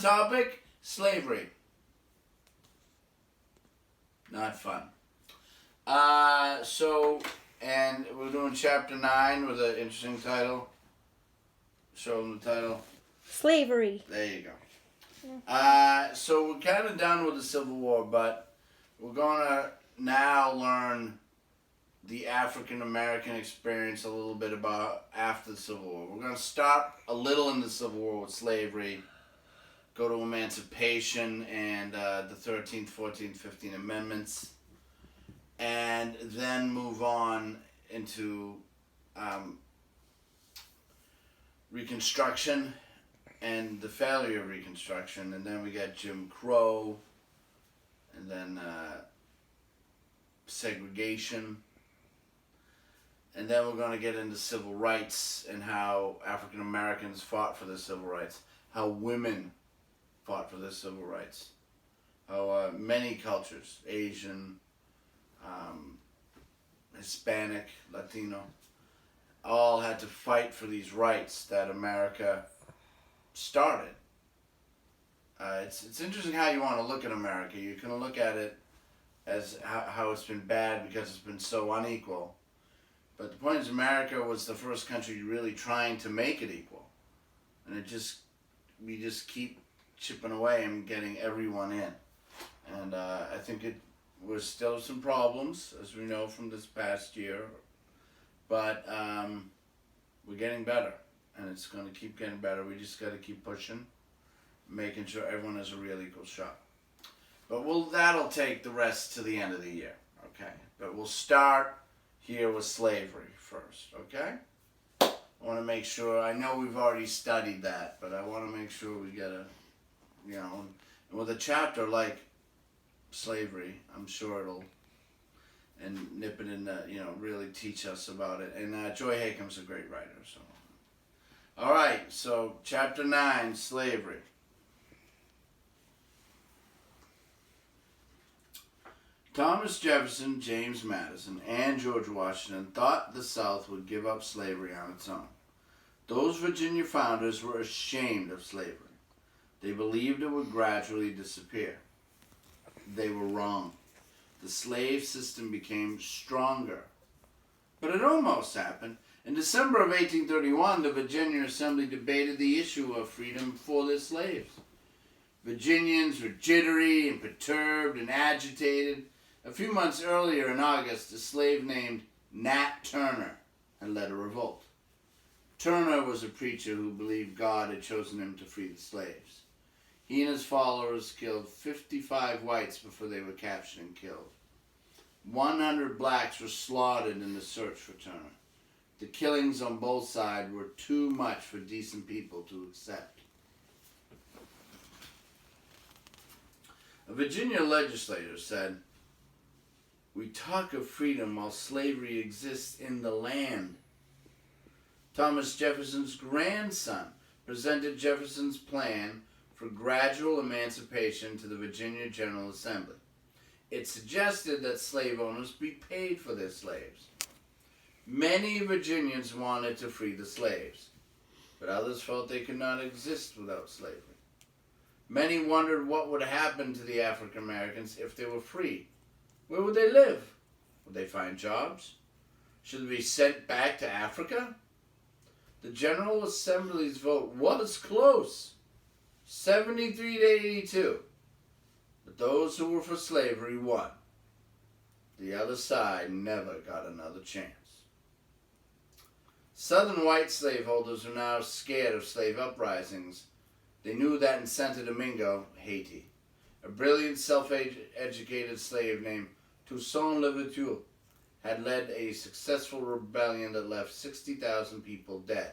topic, slavery. Not fun. And we're doing chapter 9 with an interesting title. Show them the title. Slavery. There you go. So we're kind of done with the Civil War, but we're going to now learn the African American experience a little bit about after the Civil War. We're going to start a little in the Civil War with slavery, go to emancipation and the 13th, 14th, 15th Amendments, and then move on into Reconstruction and the failure of Reconstruction, and then we got Jim Crow, and then segregation, and then we're going to get into civil rights and how African Americans fought for their civil rights, how women fought for their civil rights, how many cultures, Asian, Hispanic, Latino, all had to fight for these rights that America started. It's interesting how you want to look at America. You can look at it as how it's been bad because it's been so unequal. But the point is, America was the first country really trying to make it equal. And we just keep chipping away and getting everyone in. And I think was still some problems, as we know from this past year. But we're getting better. And it's going to keep getting better. We just got to keep pushing, making sure everyone has a real equal shot. But that'll take the rest to the end of the year, okay? But we'll start here with slavery first, okay? I want to make sure, I know we've already studied that, but I want to make sure we get and with a chapter like slavery, I'm sure it'll, and nip it in, really teach us about it. And Joy Hakim's a great writer, so. All right, so chapter 9, slavery. Thomas Jefferson, James Madison, and George Washington thought the South would give up slavery on its own. Those Virginia founders were ashamed of slavery. They believed it would gradually disappear. They were wrong. The slave system became stronger. But it almost happened. In December of 1831, the Virginia Assembly debated the issue of freedom for their slaves. Virginians were jittery and perturbed and agitated. A few months earlier in August, a slave named Nat Turner had led a revolt. Turner was a preacher who believed God had chosen him to free the slaves. He and his followers killed 55 whites before they were captured and killed. 100 blacks were slaughtered in the search for Turner. The killings on both sides were too much for decent people to accept. A Virginia legislator said, "We talk of freedom while slavery exists in the land." Thomas Jefferson's grandson presented Jefferson's plan for gradual emancipation to the Virginia General Assembly. It suggested that slave owners be paid for their slaves. Many Virginians wanted to free the slaves, but others felt they could not exist without slavery. Many wondered what would happen to the African Americans if they were free. Where would they live? Would they find jobs? Should they be sent back to Africa? The General Assembly's vote was close, 73 to 82. But those who were for slavery won. The other side never got another chance. Southern white slaveholders were now scared of slave uprisings. They knew that in Santo Domingo, Haiti, a brilliant self-educated slave named Toussaint Louverture had led a successful rebellion that left 60,000 people dead.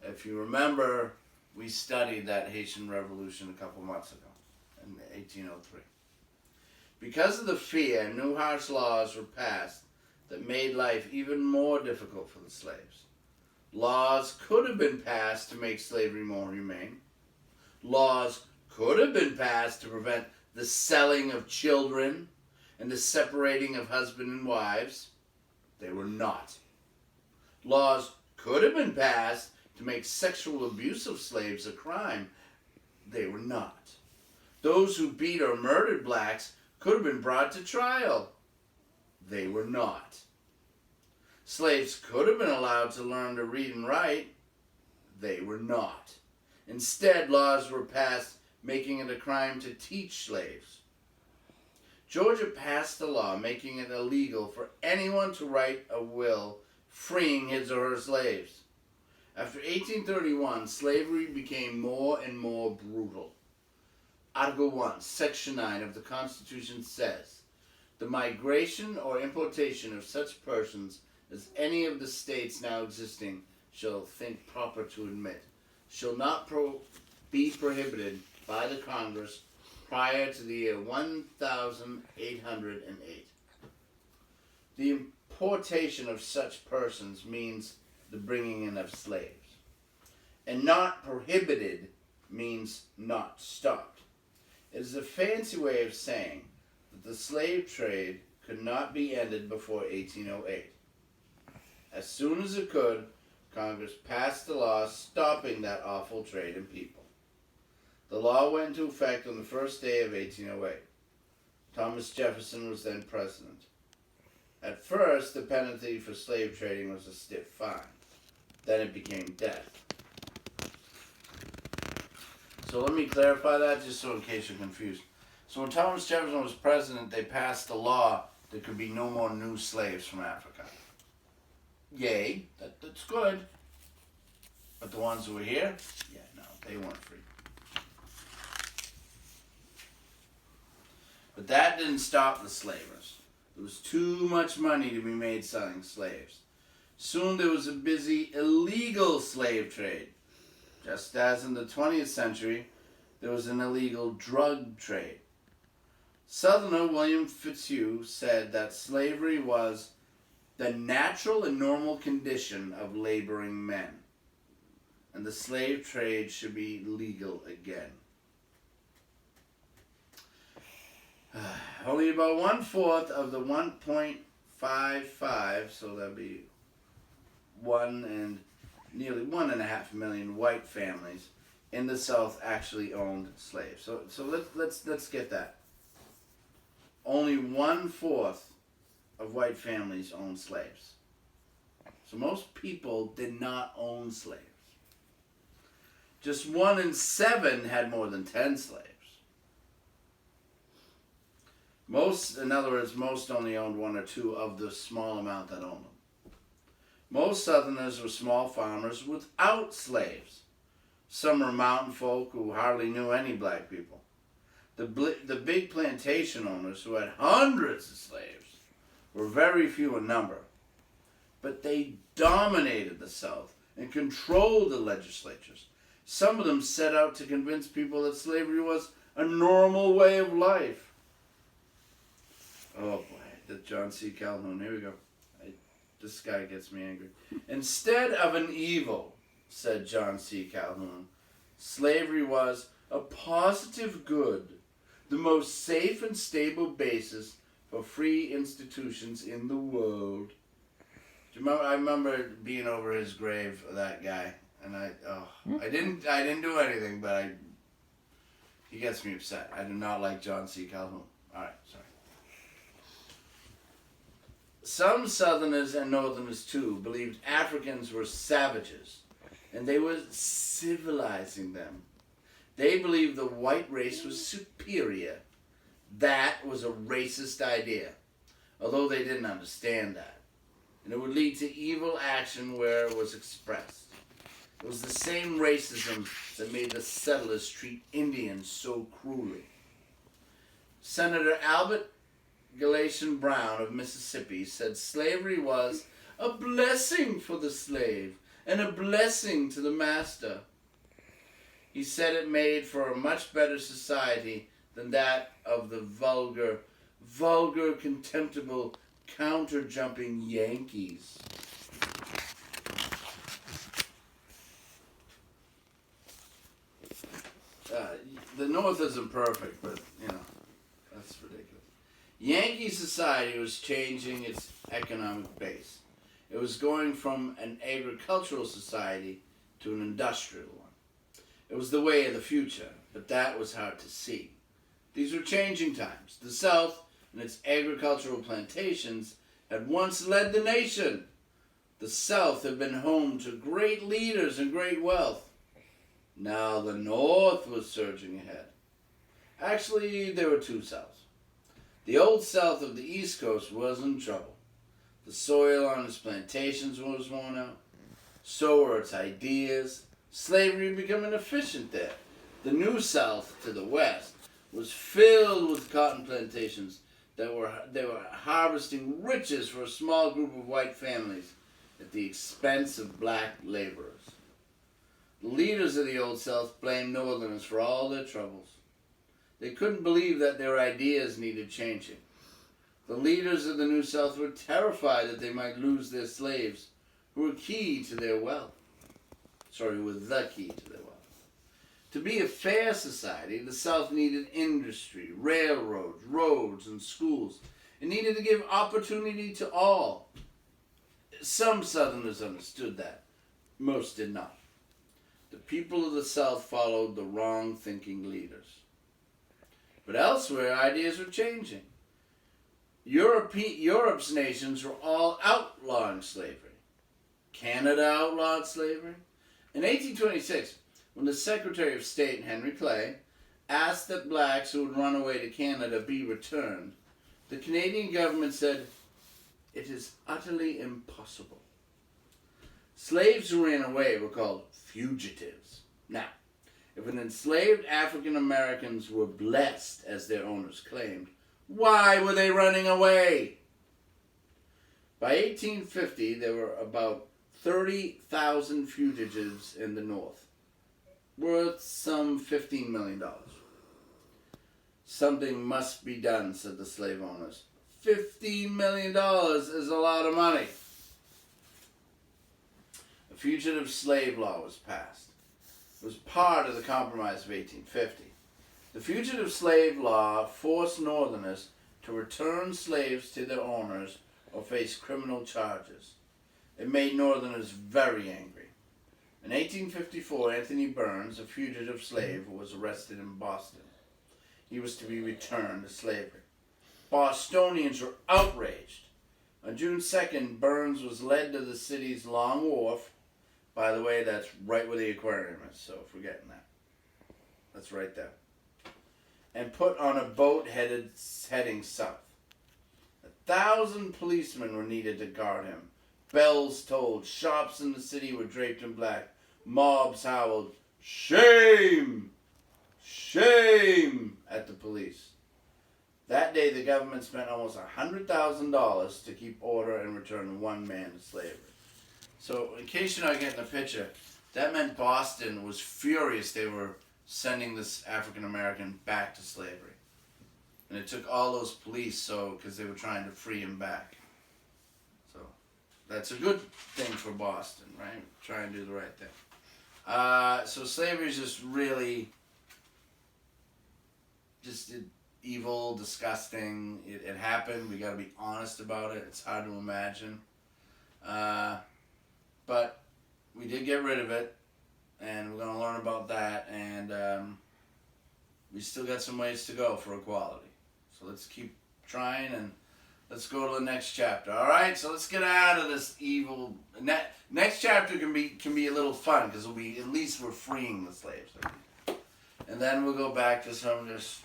If you remember, we studied that Haitian Revolution a couple months ago, in 1803. Because of the fear, new harsh laws were passed that made life even more difficult for the slaves. Laws could have been passed to make slavery more humane. Laws could have been passed to prevent the selling of children and the separating of husband and wives. They were not. Laws could have been passed to make sexual abuse of slaves a crime. They were not. Those who beat or murdered blacks could have been brought to trial. They were not. Slaves could have been allowed to learn to read and write. They were not. Instead, laws were passed making it a crime to teach slaves. Georgia passed a law making it illegal for anyone to write a will freeing his or her slaves. After 1831, slavery became more and more brutal. Article 1, Section 9 of the Constitution says, "The migration or importation of such persons as any of the states now existing shall think proper to admit, shall not be prohibited by the Congress prior to the year 1808. The importation of such persons means the bringing in of slaves. And not prohibited means not stopped. It is a fancy way of saying that the slave trade could not be ended before 1808. As soon as it could, Congress passed a law stopping that awful trade in people. The law went into effect on the first day of 1808. Thomas Jefferson was then president. At first, the penalty for slave trading was a stiff fine. Then it became death. So let me clarify that just so in case you're confused. So when Thomas Jefferson was president, they passed a law there could be no more new slaves from Africa. Yay, that's good. But the ones who were here, yeah, no, they weren't free. But that didn't stop the slavers. There was too much money to be made selling slaves. Soon there was a busy illegal slave trade. Just as in the 20th century, there was an illegal drug trade. Southerner William Fitzhugh said that slavery was the natural and normal condition of laboring men, and the slave trade should be legal again. Only about 1/4 of the 1.55, so that'd be nearly 1.5 million white families in the South actually owned slaves. So let's get that. Only 1/4 of white families owned slaves. So most people did not own slaves. Just 1 in 7 had more than 10 slaves. In other words, most only owned 1 or 2 of the small amount that owned them. Most Southerners were small farmers without slaves. Some were mountain folk who hardly knew any black people. The big plantation owners who had hundreds of slaves were very few in number. But they dominated the South and controlled the legislatures. Some of them set out to convince people that slavery was a normal way of life. Oh boy, the John C. Calhoun, here we go. This guy gets me angry. Instead of an evil, said John C. Calhoun, slavery was a positive good, the most safe and stable basis for free institutions in the world. Do you remember? I remember being over his grave, that guy, and I didn't do anything, but he gets me upset. I do not like John C. Calhoun. All right, sorry. Some Southerners and Northerners, too, believed Africans were savages, and they were civilizing them. They believed the white race was superior. That was a racist idea, although they didn't understand that. And it would lead to evil action where it was expressed. It was the same racism that made the settlers treat Indians so cruelly. Senator Albert Galatian Brown of Mississippi said slavery was a blessing for the slave and a blessing to the master. He said it made for a much better society than that of the vulgar, contemptible, counter-jumping Yankees. The North isn't perfect, but, that's ridiculous. Yankee society was changing its economic base. It was going from an agricultural society to an industrial one. It was the way of the future. but that was hard to see. These were changing times. The South and its agricultural plantations had once led the nation. The South had been home to great leaders and great wealth. Now the North was surging ahead. Actually, there were two Souths. The old South of the East Coast was in trouble. The soil on its plantations was worn out. So were its ideas. Slavery had become inefficient there. The New South to the west was filled with cotton plantations that were harvesting riches for a small group of white families at the expense of black laborers. The leaders of the Old South blamed Northerners for all their troubles. They couldn't believe that their ideas needed changing. The leaders of the New South were terrified that they might lose their slaves, who were key to their wealth. Who were the key to their wealth. To be a fair society, the South needed industry, railroads, roads, and schools. It needed to give opportunity to all. Some Southerners understood that. Most did not. The people of the South followed the wrong-thinking leaders. But elsewhere, ideas were changing. Europe's nations were all outlawing slavery. Canada outlawed slavery. In 1826, when the Secretary of State, Henry Clay, asked that blacks who had run away to Canada be returned, the Canadian government said, "It is utterly impossible." Slaves who ran away were called fugitives. Now, if an enslaved African Americans were blessed, as their owners claimed, why were they running away? By 1850, there were about 30,000 fugitives in the North, worth some $15 million. Something must be done, said the slave owners. $15 million is a lot of money. A fugitive slave law was passed. It was part of the Compromise of 1850. The fugitive slave law forced Northerners to return slaves to their owners or face criminal charges. It made Northerners very angry. In 1854, Anthony Burns, a fugitive slave, was arrested in Boston. He was to be returned to slavery. Bostonians were outraged. On June 2nd, Burns was led to the city's Long Wharf. By the way, that's right where the aquarium is, so forgetting that. That's right there. And put on a boat heading south. 1,000 policemen were needed to guard him. Bells tolled. Shops in the city were draped in black. Mobs howled, "Shame! Shame!" at the police. That day, the government spent almost $100,000 to keep order and return one man to slavery. So, in case you're not getting the picture, that meant Boston was furious they were sending this African American back to slavery. And it took all those police because they were trying to free him back. So, that's a good thing for Boston, right? Try and do the right thing. So slavery is just really evil, disgusting. It happened. We got to be honest about it. It's hard to imagine. But we did get rid of it, and we're going to learn about that. And we still got some ways to go for equality. So let's keep trying, and let's go to the next chapter. All right, so let's get out of this evil. Next chapter can be a little fun because at least we're freeing the slaves, and then we'll go back to some just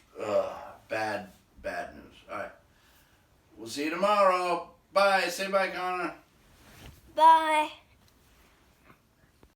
bad news. All right, we'll see you tomorrow. Bye. Say bye, Connor. Bye.